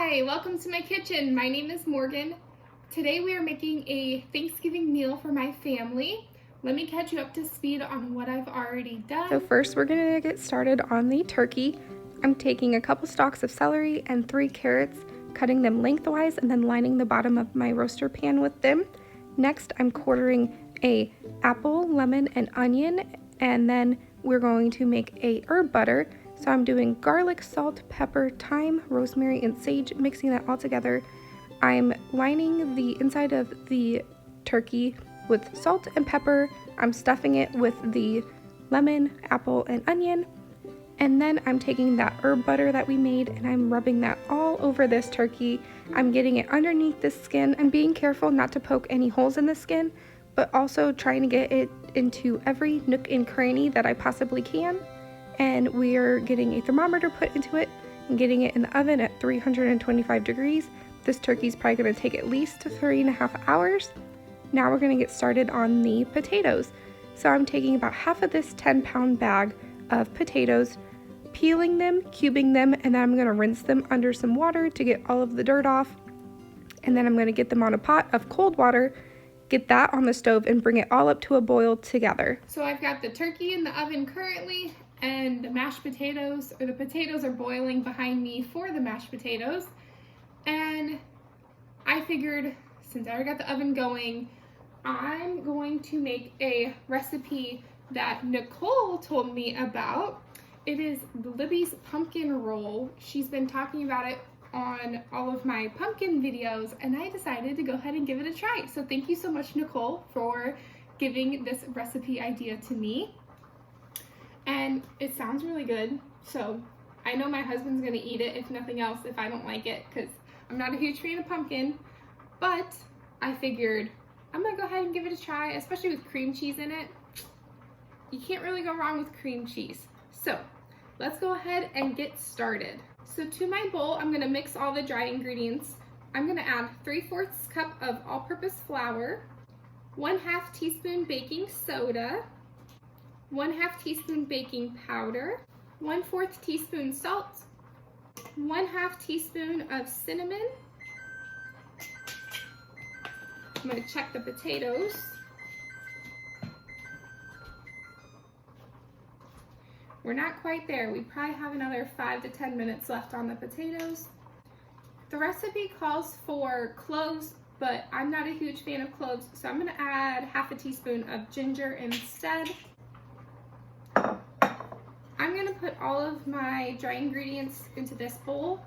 Hi, welcome to my kitchen. My name is Morgan. Today we are making a Thanksgiving meal for my family. Let me catch you up to speed on what I've already done. So first we're going to get started on the turkey. I'm taking a couple stalks of celery and 3 carrots, cutting them lengthwise and then lining the bottom of my roaster pan with them. Next I'm quartering a apple, lemon, and onion, and then we're going to make a herb butter. So I'm doing garlic, salt, pepper, thyme, rosemary, and sage, mixing that all together. I'm lining the inside of the turkey with salt and pepper. I'm stuffing it with the lemon, apple, and onion. And then I'm taking that herb butter that we made and I'm rubbing that all over this turkey. I'm getting it underneath the skin and being careful not to poke any holes in the skin, but also trying to get it into every nook and cranny that I possibly can. And we are getting a thermometer put into it and getting it in the oven at 325 degrees. This turkey's probably going to take at least 3.5 hours. Now we're going to get started on the potatoes. So I'm taking about half of this 10-pound bag of potatoes, peeling them, cubing them, and then I'm going to rinse them under some water to get all of the dirt off. And then I'm going to get them on a pot of cold water, get that on the stove, and bring it all up to a boil together. So I've got the turkey in the oven currently, and the mashed potatoes, or the potatoes are boiling behind me for the mashed potatoes. And I figured, since I already got the oven going, I'm going to make a recipe that Nicole told me about. It is Libby's pumpkin roll. She's been talking about it on all of my pumpkin videos, and I decided to go ahead and give it a try. So thank you so much, Nicole, for giving this recipe idea to me. And it sounds really good, so I know my husband's gonna eat it, if nothing else, if I don't like it, because I'm not a huge fan of pumpkin. But I figured I'm gonna go ahead and give it a try, especially with cream cheese in it. You can't really go wrong with cream cheese. So let's go ahead and get started. So to my bowl, I'm gonna mix all the dry ingredients. I'm gonna add 3/4 cup of all-purpose flour, 1/2 teaspoon baking soda, 1/2 teaspoon baking powder, 1/4 teaspoon salt, 1/2 teaspoon of cinnamon. I'm going to check the potatoes. We're not quite there. We probably have another 5 to 10 minutes left on the potatoes. The recipe calls for cloves, but I'm not a huge fan of cloves, so I'm going to add 1/2 teaspoon of ginger instead. I'm going to put all of my dry ingredients into this bowl,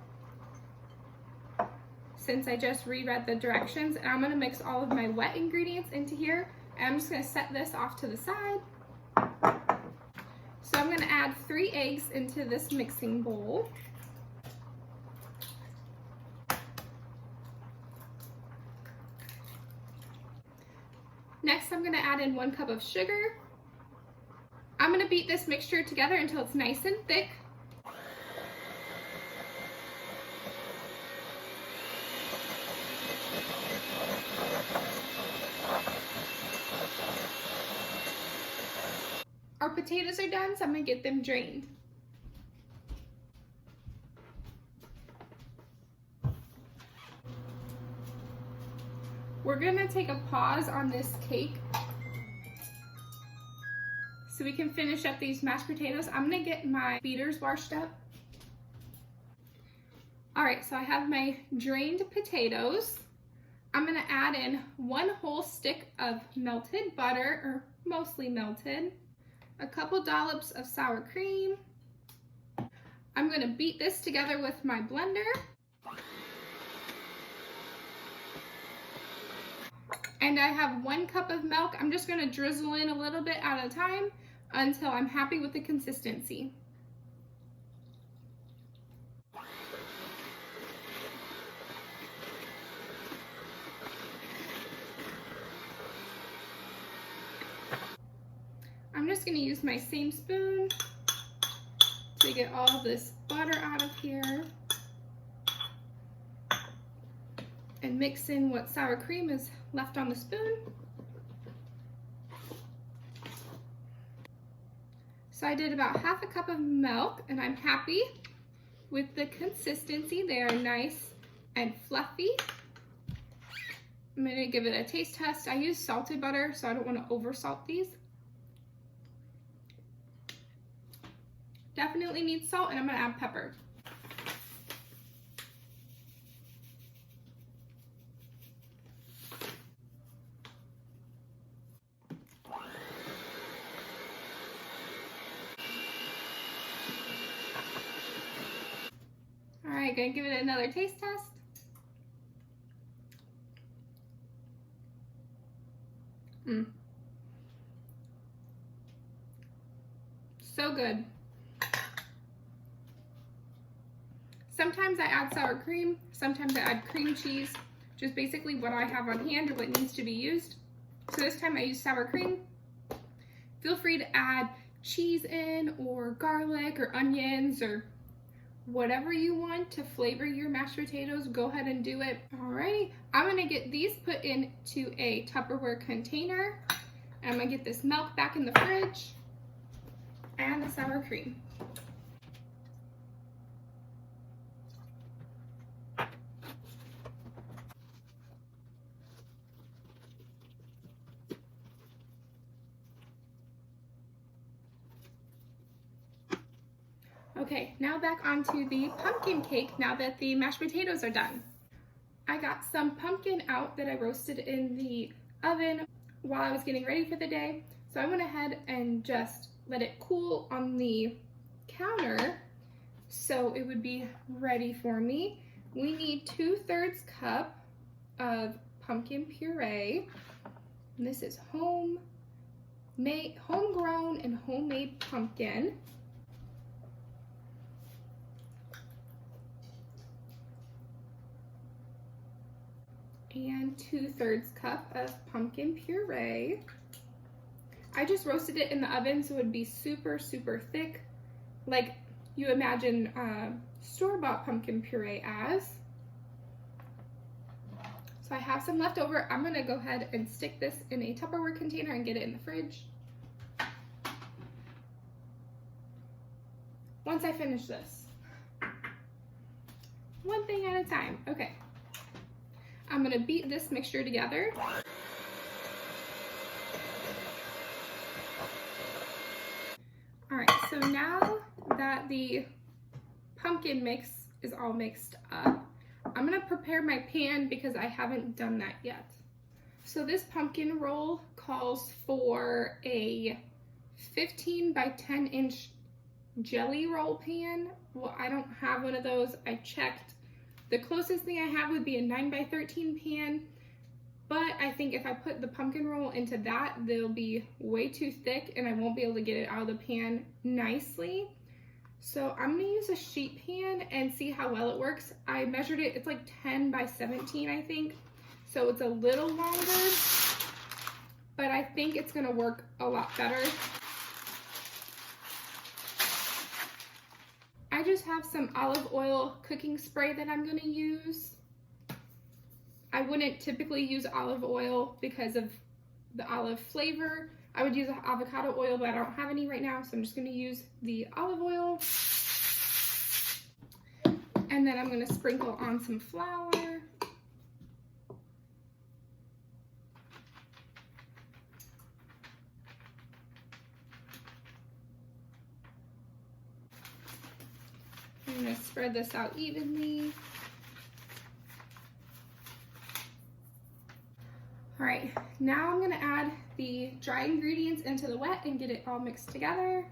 since I just reread the directions, and I'm going to mix all of my wet ingredients into here, and I'm just going to set this off to the side. So I'm going to add 3 eggs into this mixing bowl. Next, I'm going to add in 1 cup of sugar. I'm going to beat this mixture together until it's nice and thick. Our potatoes are done, so I'm going to get them drained. We're going to take a pause on this cake so we can finish up these mashed potatoes. I'm going to get my beaters washed up. Alright, so I have my drained potatoes. I'm going to add in 1 whole stick of melted butter, or mostly melted, a couple dollops of sour cream. I'm going to beat this together with my blender. And I have 1 cup of milk. I'm just going to drizzle in a little bit at a time until I'm happy with the consistency. I'm just going to use my same spoon to get all of this butter out of here and mix in what sour cream is left on the spoon. So I did about 1/2 cup of milk, and I'm happy with the consistency. They are nice and fluffy. I'm gonna give it a taste test. I use salted butter, so I don't want to over salt these. Definitely needs salt, and I'm gonna add pepper. All right, gonna give it another taste test. So good. Sometimes I add sour cream, sometimes I add cream cheese, just basically what I have on hand or what needs to be used. So this time I use sour cream. Feel free to add cheese in or garlic or onions or whatever you want to flavor your mashed potatoes, go ahead and do it. Alrighty, I'm gonna get these put into a Tupperware container. I'm gonna get this milk back in the fridge and the sour cream. Okay, now back onto the pumpkin cake now that the mashed potatoes are done. I got some pumpkin out that I roasted in the oven while I was getting ready for the day. So I went ahead and just let it cool on the counter so it would be ready for me. We need 2/3 cup of pumpkin puree. And this is homegrown and homemade pumpkin. And 2/3 cup of pumpkin puree. I just roasted it in the oven so it would be super, super thick, like you imagine store-bought pumpkin puree as. So I have some left over. I'm gonna go ahead and stick this in a Tupperware container and get it in the fridge. Once I finish this. One thing at a time, okay. I'm gonna beat this mixture together. All right, so now that the pumpkin mix is all mixed up, I'm gonna prepare my pan because I haven't done that yet. So this pumpkin roll calls for a 15 by 10 inch jelly roll pan. Well, I don't have one of those. I checked. The closest thing I have would be a 9 by 13 pan, but I think if I put the pumpkin roll into that, they'll be way too thick and I won't be able to get it out of the pan nicely. So I'm gonna use a sheet pan and see how well it works. I measured it, it's like 10 by 17, I think. So it's a little longer, but I think it's gonna work a lot better. I just have some olive oil cooking spray that I'm gonna use. I wouldn't typically use olive oil because of the olive flavor. I would use avocado oil, but I don't have any right now, so I'm just gonna use the olive oil. And then I'm gonna sprinkle on some flour. I'm gonna spread this out evenly. All right, now I'm gonna add the dry ingredients into the wet and get it all mixed together.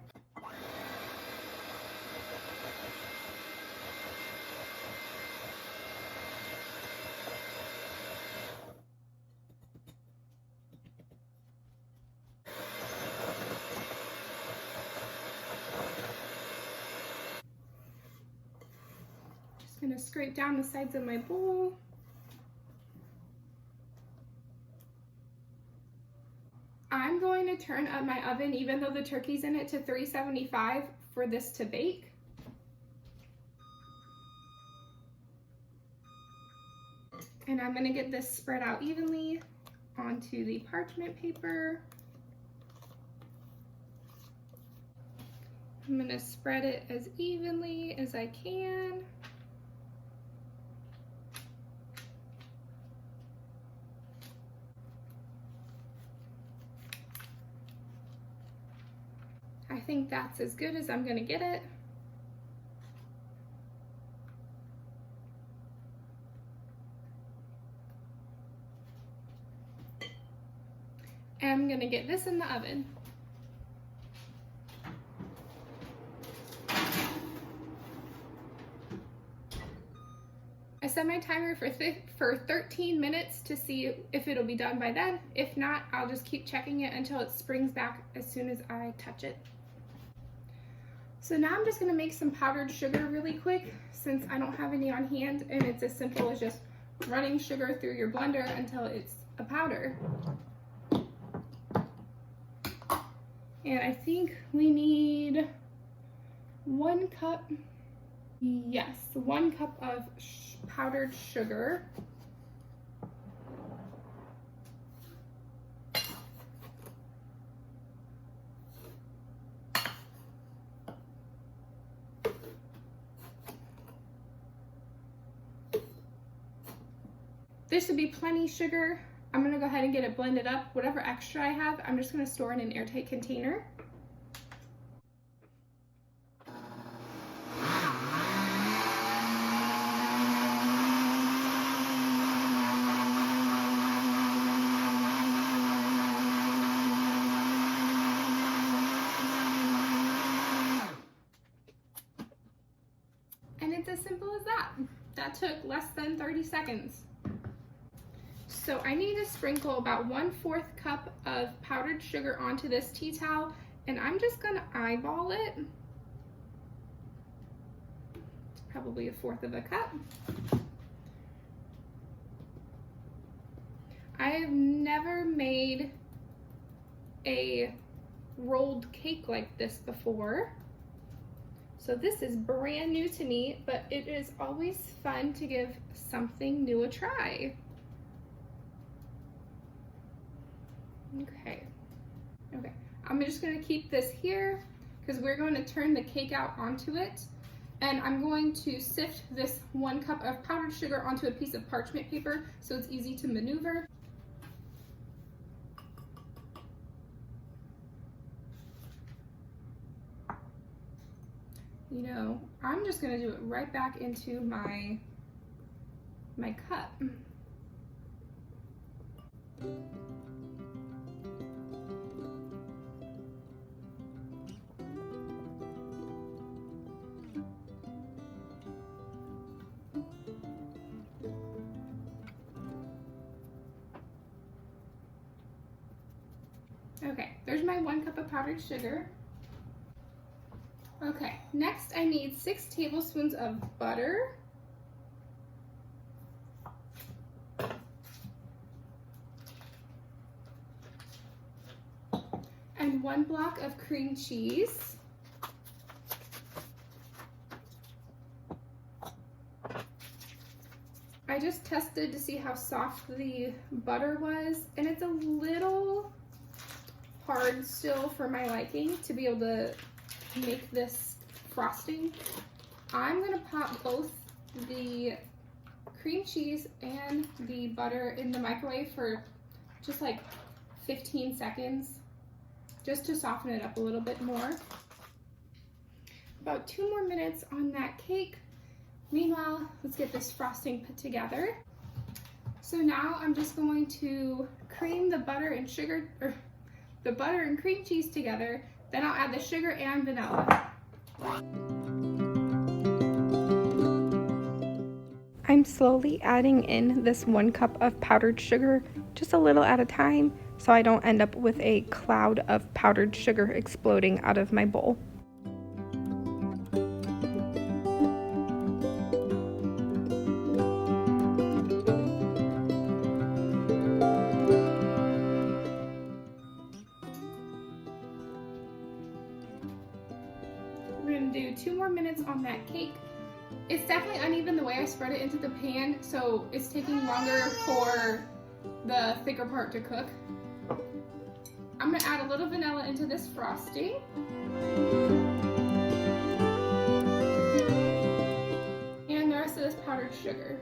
Just gonna scrape down the sides of my bowl. I'm going to turn up my oven, even though the turkey's in it, to 375 for this to bake. And I'm gonna get this spread out evenly onto the parchment paper. I'm gonna spread it as evenly as I can. think that's as good as I'm gonna get it. And I'm gonna get this in the oven. I set my timer for 13 minutes to see if it'll be done by then. If not, I'll just keep checking it until it springs back as soon as I touch it. So now I'm just gonna make some powdered sugar really quick since I don't have any on hand, and it's as simple as just running sugar through your blender until it's a powder. And I think we need 1 cup, yes, 1 cup of powdered sugar. This should be plenty sugar. I'm gonna go ahead and get it blended up. Whatever extra I have, I'm just gonna store in an airtight container. And it's as simple as that. That took less than 30 seconds. So I need to sprinkle about 1/4 cup of powdered sugar onto this tea towel, and I'm just gonna eyeball it. It's probably 1/4 of a cup. I've never made a rolled cake like this before. So this is brand new to me, but it is always fun to give something new a try. Okay, I'm just gonna keep this here because we're going to turn the cake out onto it. And I'm going to sift this 1 cup of powdered sugar onto a piece of parchment paper so it's easy to maneuver. You know, I'm just gonna do it right back into my cup. Okay, there's my 1 cup of powdered sugar. Okay, next I need 6 tablespoons of butter. And 1 block of cream cheese. I just tested to see how soft the butter was, and it's a little hard still for my liking to be able to make this frosting. I'm gonna pop both the cream cheese and the butter in the microwave for just like 15 seconds, just to soften it up a little bit more. About 2 more minutes on that cake. Meanwhile, let's get this frosting put together. So now I'm just going to cream the butter and sugar, or the butter and cream cheese together. Then I'll add the sugar and vanilla. I'm slowly adding in this 1 cup of powdered sugar, just a little at a time, so I don't end up with a cloud of powdered sugar exploding out of my bowl. We're gonna do 2 more minutes on that cake. It's definitely uneven the way I spread it into the pan, so it's taking longer for the thicker part to cook. I'm gonna add a little vanilla into this frosting. And the rest of this powdered sugar.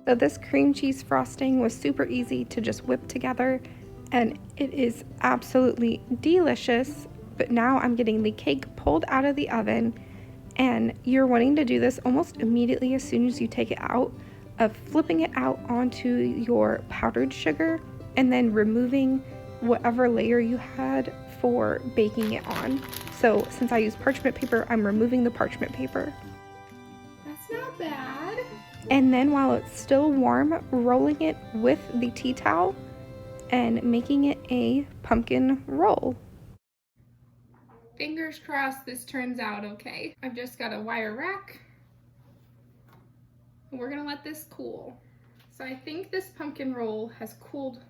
So this cream cheese frosting was super easy to just whip together, and it is absolutely delicious. But now I'm getting the cake pulled out of the oven, and you're wanting to do this almost immediately as soon as you take it out, of flipping it out onto your powdered sugar and then removing whatever layer you had for baking it on. So since I use parchment paper, I'm removing the parchment paper. That's not bad. And then while it's still warm, rolling it with the tea towel and making it a pumpkin roll. Fingers crossed this turns out okay. I've just got a wire rack. And we're gonna let this cool. So I think this pumpkin roll has cooled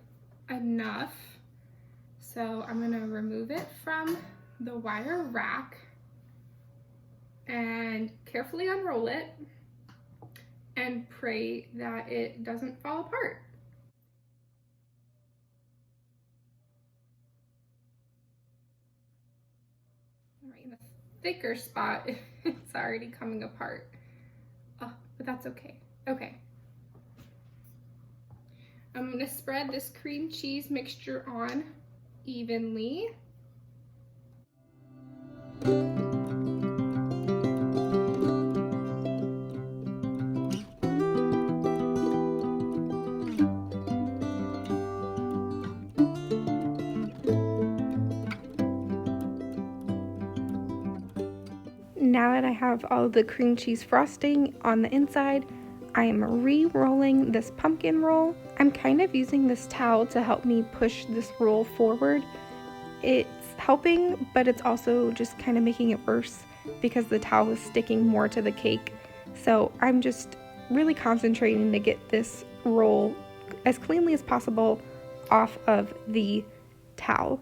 enough. So I'm gonna remove it from the wire rack and carefully unroll it and pray that it doesn't fall apart. Right in the thicker spot, it's already coming apart. Oh, but that's okay. Okay. I'm gonna spread this cream cheese mixture on evenly. Now that I have all of the cream cheese frosting on the inside, I am re-rolling this pumpkin roll. I'm kind of using this towel to help me push this roll forward. It's helping, but it's also just kind of making it worse because the towel is sticking more to the cake. So I'm just really concentrating to get this roll as cleanly as possible off of the towel.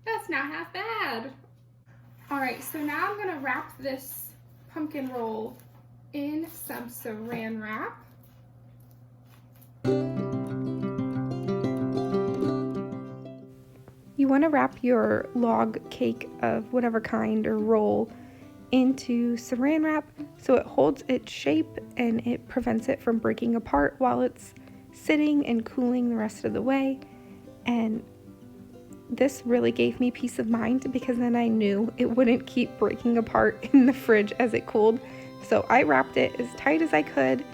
That's not half bad. All right, so now I'm gonna wrap this pumpkin roll in some saran wrap. You want to wrap your log cake of whatever kind or roll into saran wrap so it holds its shape and it prevents it from breaking apart while it's sitting and cooling the rest of the way. And this really gave me peace of mind because then I knew it wouldn't keep breaking apart in the fridge as it cooled. So I wrapped it as tight as I could,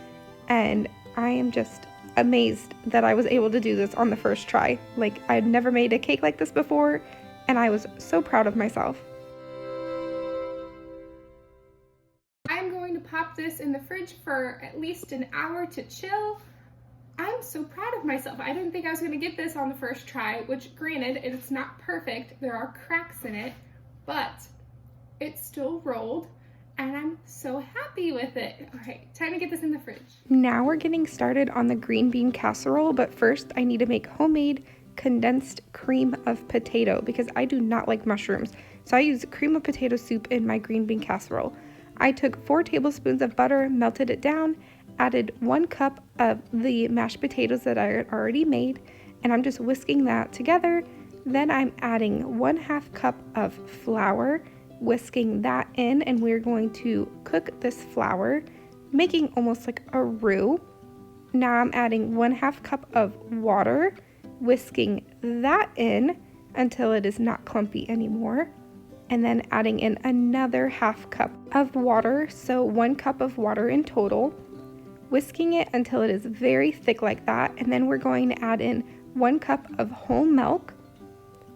and I am just amazed that I was able to do this on the first try. Like, I had never made a cake like this before, and I was so proud of myself. I'm going to pop this in the fridge for at least an hour to chill. I'm so proud of myself. I didn't think I was going to get this on the first try, which granted, it's not perfect. There are cracks in it, but it's still rolled, and I'm so happy with it. All right, time to get this in the fridge. Now we're getting started on the green bean casserole, but first I need to make homemade condensed cream of potato because I do not like mushrooms. So I use cream of potato soup in my green bean casserole. I took 4 tablespoons of butter, melted it down, added 1 cup of the mashed potatoes that I had already made, and I'm just whisking that together. Then I'm adding 1/2 cup of flour, whisking that in, and we're going to cook this flour, making almost like a roux. Now I'm adding 1/2 cup of water, whisking that in until it is not clumpy anymore, and then adding in another 1/2 cup of water, so 1 cup of water in total, whisking it until it is very thick like that, and then we're going to add in 1 cup of whole milk,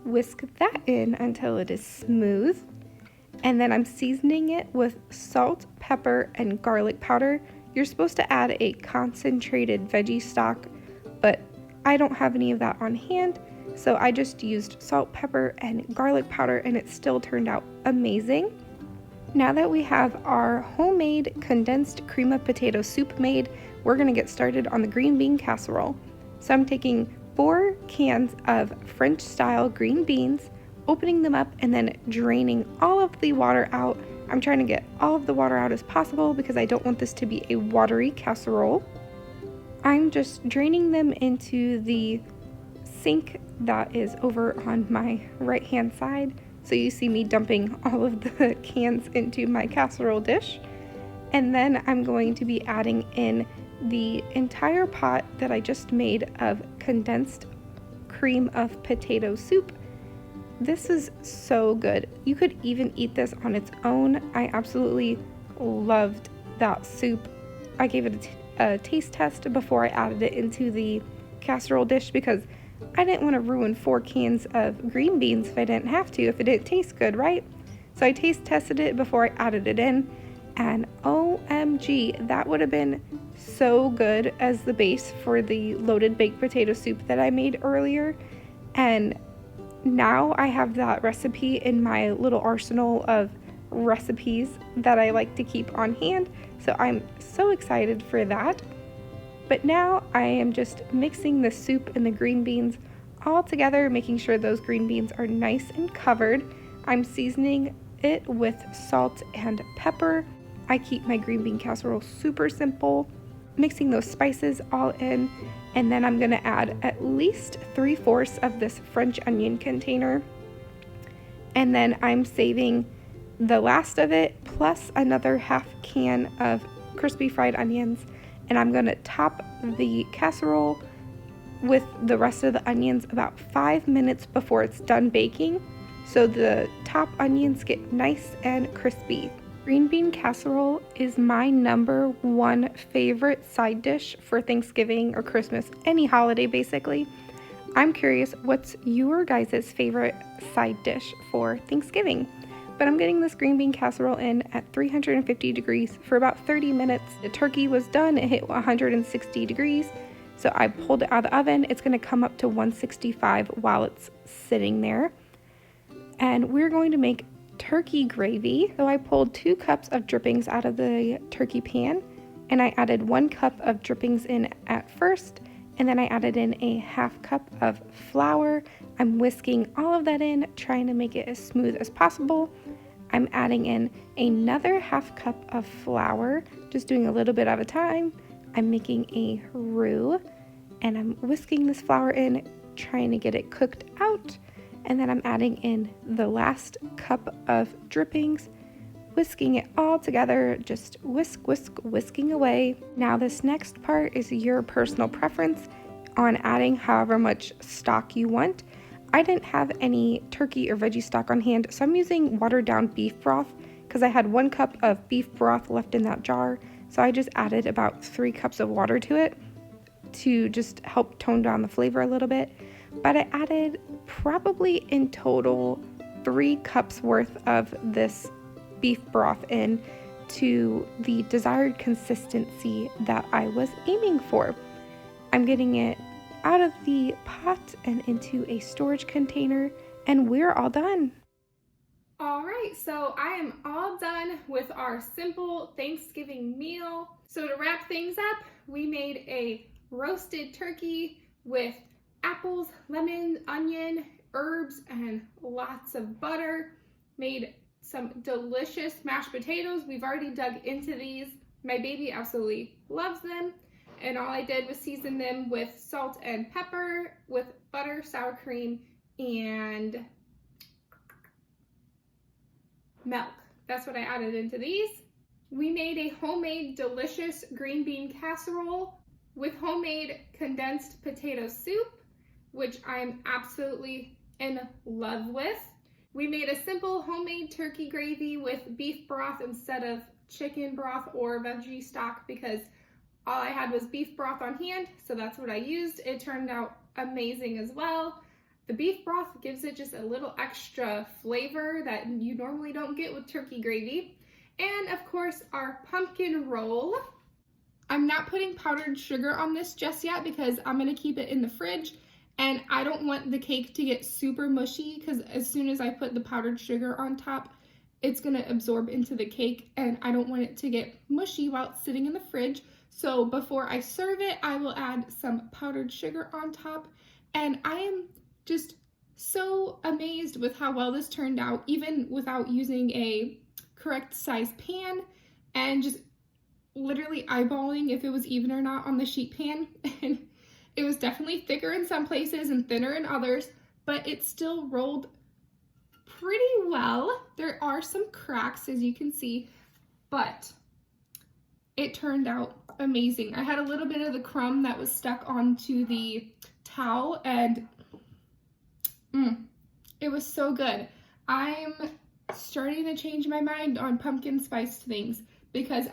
whisk that in until it is smooth, and then I'm seasoning it with salt, pepper, and garlic powder. You're supposed to add a concentrated veggie stock, but I don't have any of that on hand, so I just used salt, pepper, and garlic powder, and it still turned out amazing. Now that we have our homemade condensed cream of potato soup made, we're going to get started on the green bean casserole. So I'm taking 4 cans of French style green beans, opening them up and then draining all of the water out. I'm trying to get all of the water out as possible because I don't want this to be a watery casserole. I'm just draining them into the sink that is over on my right hand side. So you see me dumping all of the cans into my casserole dish. And then I'm going to be adding in the entire pot that I just made of condensed cream of potato soup. This is so good. You could even eat this on its own. I absolutely loved that soup. I gave it a taste test before I added it into the casserole dish because I didn't want to ruin 4 cans of green beans if I didn't have to, if it didn't taste good, right? So I taste tested it before I added it in, and OMG, that would have been so good as the base for the loaded baked potato soup that I made earlier. And now I have that recipe in my little arsenal of recipes that I like to keep on hand, so I'm so excited for that. But now I am just mixing the soup and the green beans all together, making sure those green beans are nice and covered. I'm seasoning it with salt and pepper. I keep my green bean casserole super simple, mixing those spices all in, and then I'm gonna add at least 3/4 of this French onion container. And then I'm saving the last of it plus another half can of crispy fried onions, and I'm gonna top the casserole with the rest of the onions about 5 minutes before it's done baking, so the top onions get nice and crispy. Green bean casserole is my #1 favorite side dish for Thanksgiving or Christmas, any holiday basically. I'm curious, what's your guys' favorite side dish for Thanksgiving? But I'm getting this green bean casserole in at 350 degrees for about 30 minutes. The turkey was done, it hit 160 degrees. So I pulled it out of the oven. It's gonna come up to 165 while it's sitting there. And we're going to make turkey gravy. So I pulled 2 cups of drippings out of the turkey pan, and I added 1 cup of drippings in at first, and then I added in a 1/2 cup of flour. I'm whisking all of that in, trying to make it as smooth as possible. I'm adding in another 1/2 cup of flour, just doing a little bit at a time. I'm making a roux, and I'm whisking this flour in, trying to get it cooked out. And then I'm adding in the last cup of drippings, whisking it all together, just whisking away. Now this next part is your personal preference on adding however much stock you want. I didn't have any turkey or veggie stock on hand, so I'm using watered down beef broth because I had 1 cup of beef broth left in that jar. So I just added about 3 cups of water to it to just help tone down the flavor a little bit. But I added probably in total 3 cups worth of this beef broth in to the desired consistency that I was aiming for. I'm getting it out of the pot and into a storage container, and we're all done. All right, so I am all done with our simple Thanksgiving meal. So to wrap things up, we made a roasted turkey with apples, lemon, onion, herbs, and lots of butter. Made some delicious mashed potatoes. We've already dug into these. My baby absolutely loves them. And all I did was season them with salt and pepper, with butter, sour cream, and milk. That's what I added into these. We made a homemade delicious green bean casserole with homemade condensed potato soup, which I'm absolutely in love with. We made a simple homemade turkey gravy with beef broth instead of chicken broth or veggie stock because all I had was beef broth on hand, so that's what I used. It turned out amazing as well. The beef broth gives it just a little extra flavor that you normally don't get with turkey gravy. And of course, our pumpkin roll. I'm not putting powdered sugar on this just yet because I'm gonna keep it in the fridge, and I don't want the cake to get super mushy because as soon as I put the powdered sugar on top, it's gonna absorb into the cake, and I don't want it to get mushy while it's sitting in the fridge. So before I serve it, I will add some powdered sugar on top, and I am just so amazed with how well this turned out, even without using a correct size pan, and just literally eyeballing if it was even or not on the sheet pan. And it was definitely thicker in some places and thinner in others, but it still rolled pretty well. There are some cracks, as you can see, but it turned out amazing. I had a little bit of the crumb that was stuck onto the towel, and it was so good. I'm starting to change my mind on pumpkin spiced things because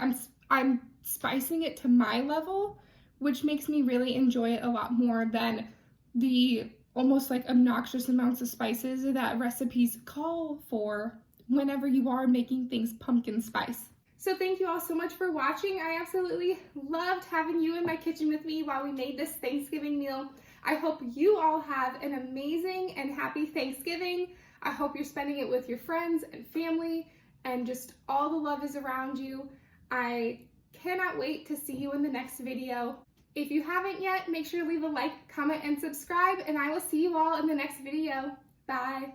I'm spicing it to my level, which makes me really enjoy it a lot more than the almost like obnoxious amounts of spices that recipes call for whenever you are making things pumpkin spice. So thank you all so much for watching. I absolutely loved having you in my kitchen with me while we made this Thanksgiving meal. I hope you all have an amazing and happy Thanksgiving. I hope you're spending it with your friends and family and just all the love is around you. I cannot wait to see you in the next video. If you haven't yet, make sure to leave a like, comment, and subscribe, and I will see you all in the next video. Bye.